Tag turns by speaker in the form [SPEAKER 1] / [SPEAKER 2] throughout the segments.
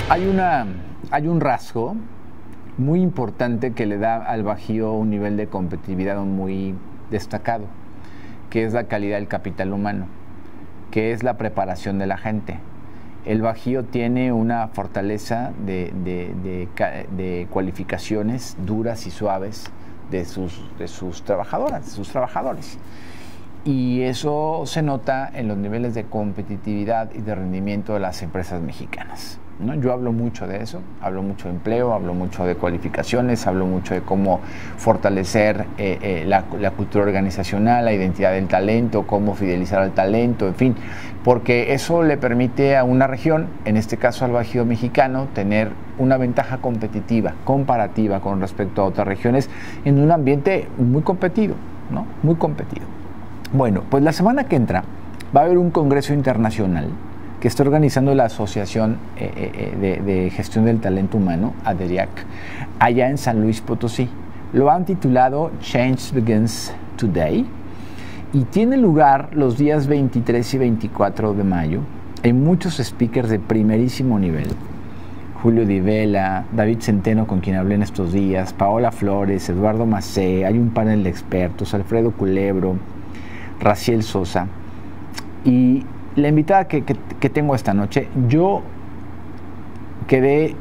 [SPEAKER 1] Hay un rasgo muy importante que le da al Bajío un nivel de competitividad muy destacado, que es la calidad del capital humano, que es la preparación de la gente. El Bajío tiene una fortaleza de cualificaciones duras y suaves de sus trabajadoras, de sus trabajadores. Y eso se nota en los niveles de competitividad y de rendimiento de las empresas mexicanas, ¿no? Yo hablo mucho de eso, hablo mucho de empleo, hablo mucho de cualificaciones, hablo mucho de cómo fortalecer la cultura organizacional, la identidad del talento, cómo fidelizar al talento, en fin, porque eso le permite a una región, en este caso al Bajío mexicano, tener una ventaja competitiva, comparativa con respecto a otras regiones en un ambiente muy competido, ¿no? Muy competido. Bueno, pues la semana que entra va a haber un congreso internacional que está organizando la Asociación de Gestión del Talento Humano, ADERIAC, allá en San Luis Potosí. Lo han titulado Change Begins Today y tiene lugar los días 23 y 24 de mayo. Hay muchos speakers de primerísimo nivel. Julio Di Vela, David Centeno, con quien hablé en estos días, Paola Flores, Eduardo Macé, hay un panel de expertos, Alfredo Culebro, Raciel Sosa. Y la invitada que tengo esta noche, yo quedé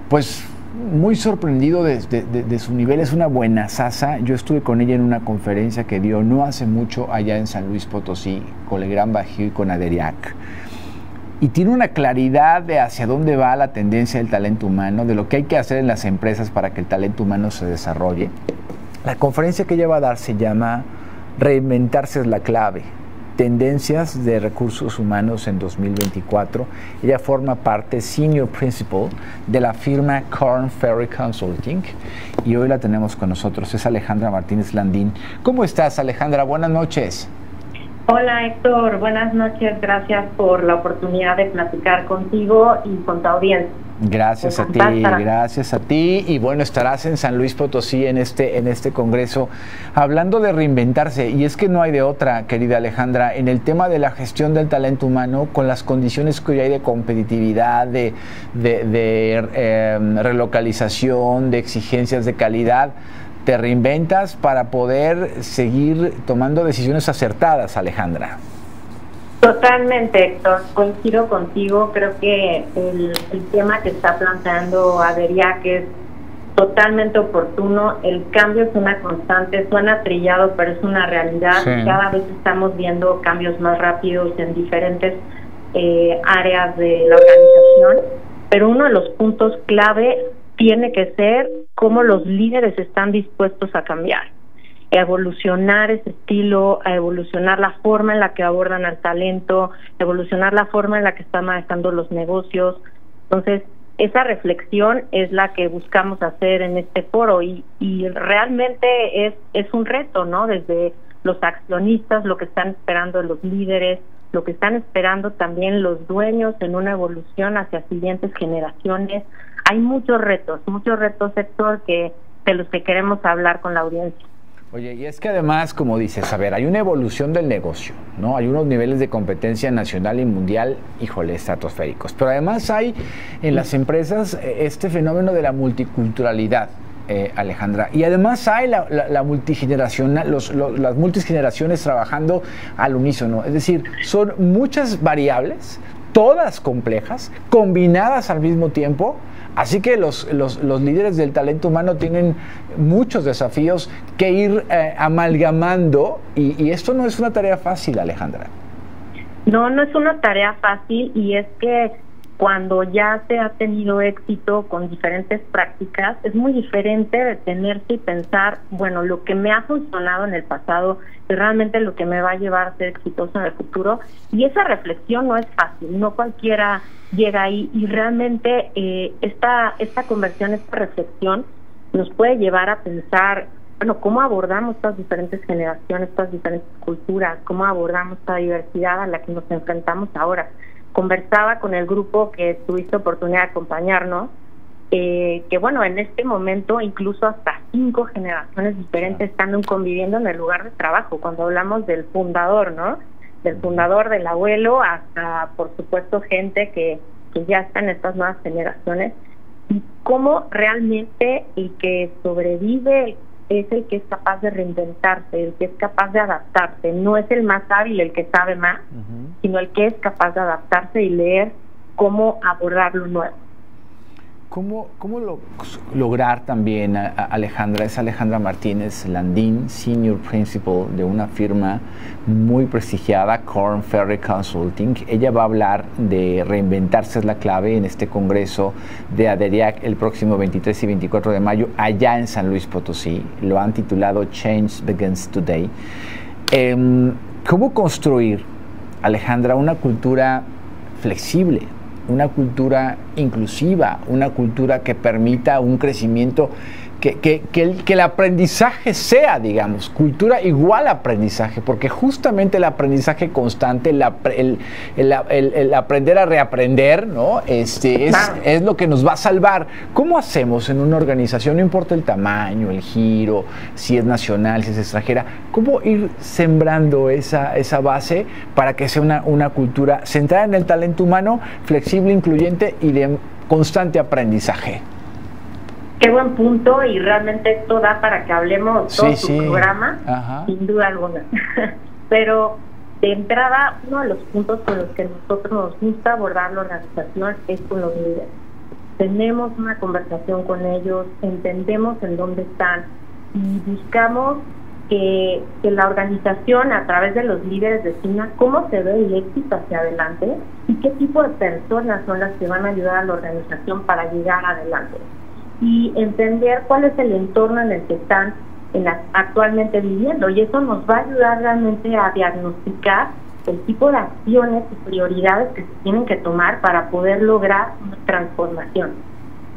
[SPEAKER 1] pues muy sorprendido de su nivel. Es una buena sasa. Yo estuve con ella en una conferencia que dio no hace mucho allá en San Luis Potosí con el Gran Bajío y con ADERIAC, y tiene una claridad de hacia dónde va la tendencia del talento humano, de lo que hay que hacer en las empresas para que el talento humano se desarrolle. La conferencia que ella va a dar se llama Reinventarse es la clave, tendencias de recursos humanos en 2024. Ella forma parte, Senior Principal, de la firma Korn Ferry Consulting, y hoy la tenemos con nosotros, es Alejandra Martínez Landín. ¿Cómo estás, Alejandra? Buenas noches.
[SPEAKER 2] Hola, Héctor, buenas noches, gracias por la oportunidad de platicar contigo y con tu audiencia.
[SPEAKER 1] Gracias a ti, y bueno, estarás en San Luis Potosí en este congreso hablando de reinventarse, y es que no hay de otra, querida Alejandra, en el tema de la gestión del talento humano, con las condiciones que hoy hay de competitividad, de relocalización, de exigencias de calidad. Te reinventas para poder seguir tomando decisiones acertadas, Alejandra.
[SPEAKER 2] Totalmente, Héctor, coincido contigo. Creo que el tema que está planteando ADERIAC es totalmente oportuno. El cambio es una constante, suena trillado, pero es una realidad. Sí. Cada vez estamos viendo cambios más rápidos en diferentes áreas de la organización, pero uno de los puntos clave tiene que ser cómo los líderes están dispuestos a cambiar, a evolucionar ese estilo, a evolucionar la forma en la que abordan al talento, evolucionar la forma en la que están manejando los negocios. Entonces, esa reflexión es la que buscamos hacer en este foro, y realmente es un reto, ¿no? Desde los accionistas, lo que están esperando los líderes, lo que están esperando también los dueños en una evolución hacia siguientes generaciones. Hay muchos retos, Héctor, de los que queremos hablar con la audiencia.
[SPEAKER 1] Oye, y es que además, como dices, a ver, hay una evolución del negocio, ¿no? Hay unos niveles de competencia nacional y mundial, híjole, estratosféricos. Pero además hay en las empresas este fenómeno de la multiculturalidad, Alejandra. Y además hay la multigeneracional, las multigeneraciones trabajando al unísono. Es decir, son muchas variables, todas complejas, combinadas al mismo tiempo. Así que los líderes del talento humano tienen muchos desafíos que ir amalgamando, y esto no es una tarea fácil, Alejandra.
[SPEAKER 2] No es una tarea fácil, y es que cuando ya se ha tenido éxito con diferentes prácticas, es muy diferente detenerse y pensar, bueno, lo que me ha funcionado en el pasado es realmente lo que me va a llevar a ser exitoso en el futuro, y esa reflexión no es fácil, no cualquiera llega ahí, y realmente esta conversión, esta reflexión nos puede llevar a pensar, bueno, ¿cómo abordamos estas diferentes generaciones, estas diferentes culturas? ¿Cómo abordamos esta diversidad a la que nos enfrentamos ahora? Conversaba con el grupo que tuviste oportunidad de acompañarnos, que bueno, en este momento incluso hasta 5 generaciones diferentes están conviviendo en el lugar de trabajo, cuando hablamos del fundador, ¿no? del fundador, del abuelo, hasta, por supuesto, gente que ya está en estas nuevas generaciones, y cómo realmente el que sobrevive es el que es capaz de reinventarse, el que es capaz de adaptarse. No es el más hábil el que sabe más, sino el que es capaz de adaptarse y leer cómo abordar lo nuevo.
[SPEAKER 1] ¿Cómo lograr también, Alejandra? Es Alejandra Martínez Landín, Senior Principal de una firma muy prestigiada, Korn Ferry Consulting. Ella va a hablar de reinventarse es la clave en este congreso de ADERIAC el próximo 23 y 24 de mayo, allá en San Luis Potosí. Lo han titulado Change Begins Today. ¿Cómo construir, Alejandra, una cultura flexible, una cultura inclusiva, una cultura que permita un crecimiento, que el aprendizaje sea, digamos, cultura igual a aprendizaje, porque justamente el aprendizaje constante, el aprender a reaprender, ¿no? es lo que nos va a salvar. ¿Cómo hacemos en una organización, no importa el tamaño, el giro, si es nacional, si es extranjera, cómo ir sembrando esa base para que sea una cultura centrada en el talento humano, flexible, incluyente y de constante aprendizaje?
[SPEAKER 2] Qué buen punto, y realmente esto da para que hablemos todo su programa, sin duda alguna. Pero de entrada, uno de los puntos con los que nosotros nos gusta abordar la organización es con los líderes. Tenemos una conversación con ellos, entendemos en dónde están y buscamos que la organización, a través de los líderes, defina cómo se ve el éxito hacia adelante y qué tipo de personas son las que van a ayudar a la organización para llegar adelante. Y entender cuál es el entorno en el que están actualmente viviendo, y eso nos va a ayudar realmente a diagnosticar el tipo de acciones y prioridades que se tienen que tomar para poder lograr una transformación.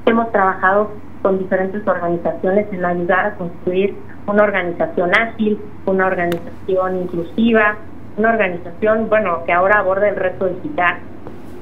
[SPEAKER 2] Hemos trabajado con diferentes organizaciones en ayudar a construir una organización ágil, una organización inclusiva, una organización, que ahora aborda el reto digital.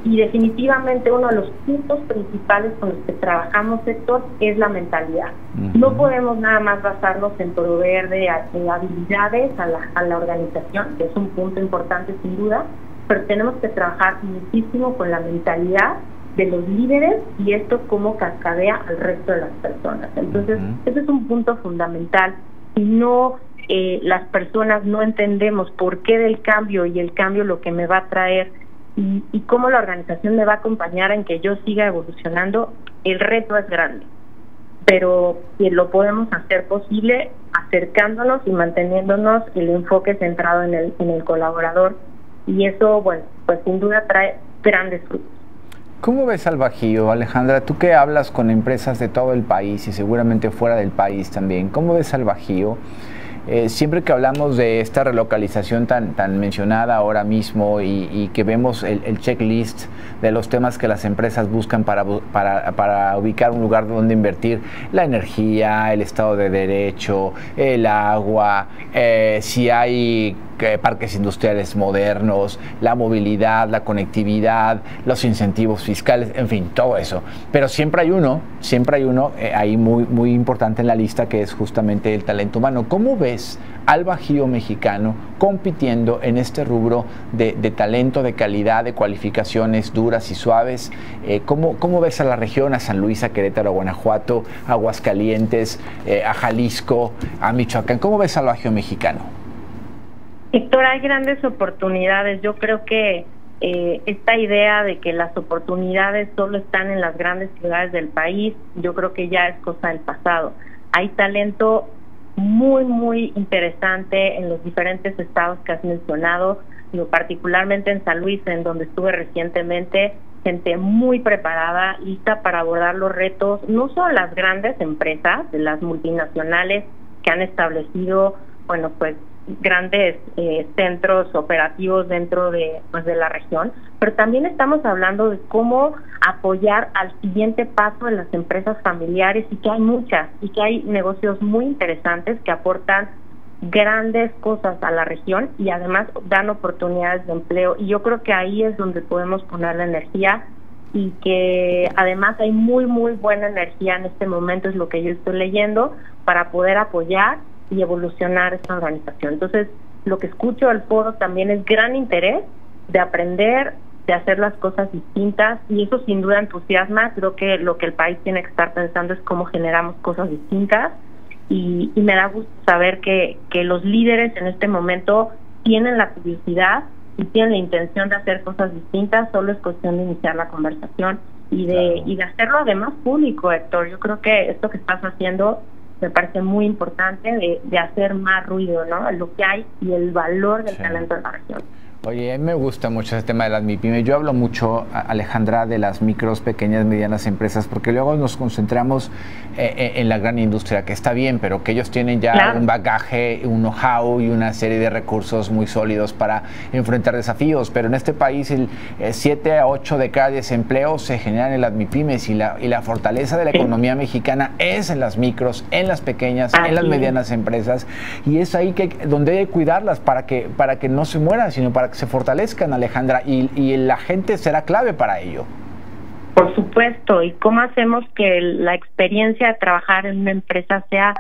[SPEAKER 2] Y definitivamente uno de los puntos principales con los que trabajamos, Héctor, es la mentalidad. No podemos nada más basarnos en proveer de habilidades a la organización, que es un punto importante sin duda, pero tenemos que trabajar muchísimo con la mentalidad de los líderes y esto cómo cascadea al resto de las personas. Entonces, ese es un punto fundamental. Si no, las personas no entendemos por qué del cambio y el cambio lo que me va a traer y cómo la organización me va a acompañar en que yo siga evolucionando, el reto es grande. Pero lo podemos hacer posible acercándonos y manteniéndonos el enfoque centrado en el colaborador. Y eso, pues sin duda trae grandes frutos.
[SPEAKER 1] ¿Cómo ves al Bajío, Alejandra? Tú que hablas con empresas de todo el país y seguramente fuera del país también, ¿cómo ves al Bajío? Siempre que hablamos de esta relocalización tan mencionada ahora mismo y que vemos el checklist de los temas que las empresas buscan para ubicar un lugar donde invertir, la energía, el Estado de Derecho, el agua, si hay parques industriales modernos, la movilidad, la conectividad, los incentivos fiscales, en fin, todo eso. Pero siempre hay uno ahí muy importante en la lista, que es justamente el talento humano. ¿Cómo ves al Bajío mexicano compitiendo en este rubro de talento, de calidad, de cualificaciones duras y suaves? ¿Cómo ves a la región, a San Luis, a Querétaro, a Guanajuato, a Aguascalientes, a Jalisco, a Michoacán? ¿Cómo ves al Bajío mexicano?
[SPEAKER 2] Héctor, hay grandes oportunidades. Yo creo que esta idea de que las oportunidades solo están en las grandes ciudades del país, yo creo que ya es cosa del pasado. Hay talento muy interesante en los diferentes estados que has mencionado, particularmente en San Luis, en donde estuve recientemente, gente muy preparada, lista para abordar los retos, no solo las grandes empresas, de las multinacionales que han establecido, grandes centros operativos dentro de la región, pero también estamos hablando de cómo apoyar al siguiente paso de las empresas familiares, y que hay muchas, y que hay negocios muy interesantes que aportan grandes cosas a la región y además dan oportunidades de empleo, y yo creo que ahí es donde podemos poner la energía, y que además hay muy buena energía en este momento, es lo que yo estoy leyendo, para poder apoyar y evolucionar esta organización. Entonces, lo que escucho del foro también es gran interés de aprender, de hacer las cosas distintas, y eso sin duda entusiasma. Creo que lo que el país tiene que estar pensando es cómo generamos cosas distintas, y me da gusto saber que los líderes en este momento tienen la curiosidad y tienen la intención de hacer cosas distintas. Solo es cuestión de iniciar la conversación y de hacerlo además público, Héctor. Yo creo que esto que estás haciendo me parece muy importante, de hacer más ruido, ¿no? Lo que hay y el valor del talento en la región.
[SPEAKER 1] Oye, a mí me gusta mucho ese tema de las MIPYME. Yo hablo mucho, Alejandra, de las micros, pequeñas, medianas empresas, porque luego nos concentramos en la gran industria, que está bien, pero que ellos tienen ya un bagaje, un know-how y una serie de recursos muy sólidos para enfrentar desafíos. Pero en este país, 7 a 8 de cada 10 empleos se generan en las MIPYMEs, y la fortaleza de la economía mexicana es en las micros, en las pequeñas, en las medianas empresas, y es ahí donde hay que cuidarlas para que no se mueran, sino para que se fortalezcan, Alejandra, y la gente será clave para ello.
[SPEAKER 2] Por supuesto. ¿Y cómo hacemos que la experiencia de trabajar en una empresa sea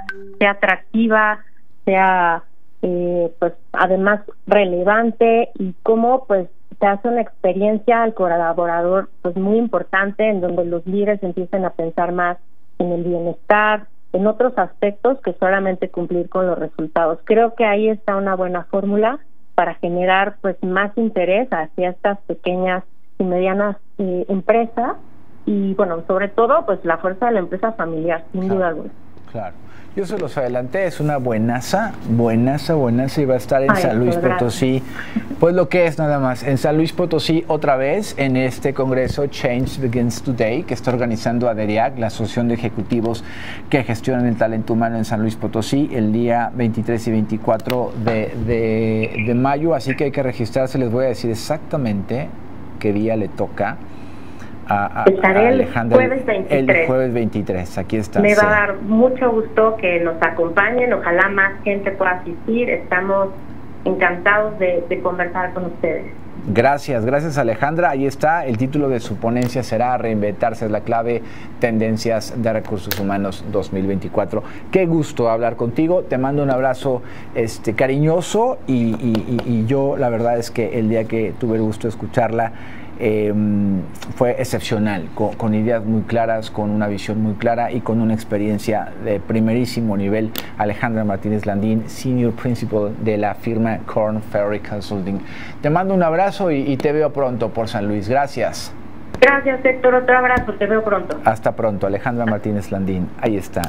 [SPEAKER 2] atractiva, sea pues además relevante, y cómo pues se hace una experiencia al colaborador pues muy importante, en donde los líderes empiecen a pensar más en el bienestar, en otros aspectos que solamente cumplir con los resultados? Creo que ahí está una buena fórmula para generar pues más interés hacia estas pequeñas y medianas empresas, y bueno, sobre todo pues la fuerza de la empresa familiar, sin duda alguna.
[SPEAKER 1] Claro. Yo se los adelanté, es una buenaza, y va a estar en San Luis Potosí. Pues lo que es nada más, en San Luis Potosí otra vez, en este congreso Change Begins Today, que está organizando ADERIAC, la Asociación de Ejecutivos que gestionan el talento humano en San Luis Potosí, el día 23 y 24 de mayo. Así que hay que registrarse. Les voy a decir exactamente qué día le toca a Alejandra. El jueves 23, aquí está.
[SPEAKER 2] Me va a dar mucho gusto que nos acompañen, ojalá más gente pueda asistir. Estamos encantados de conversar con ustedes.
[SPEAKER 1] Gracias Alejandra. Ahí está, el título de su ponencia será Reinventarse es la clave, tendencias de recursos humanos 2024. Qué gusto hablar contigo, te mando un abrazo cariñoso, y yo la verdad es que el día que tuve el gusto de escucharla, fue excepcional, con ideas muy claras, con una visión muy clara y con una experiencia de primerísimo nivel. Alejandra Martínez Landín, Senior Principal de la firma Korn Ferry Consulting. Te mando un abrazo y te veo pronto por San Luis. Gracias.
[SPEAKER 2] Gracias, Héctor. Otro abrazo. Te veo pronto.
[SPEAKER 1] Hasta pronto. Alejandra Martínez Landín. Ahí está.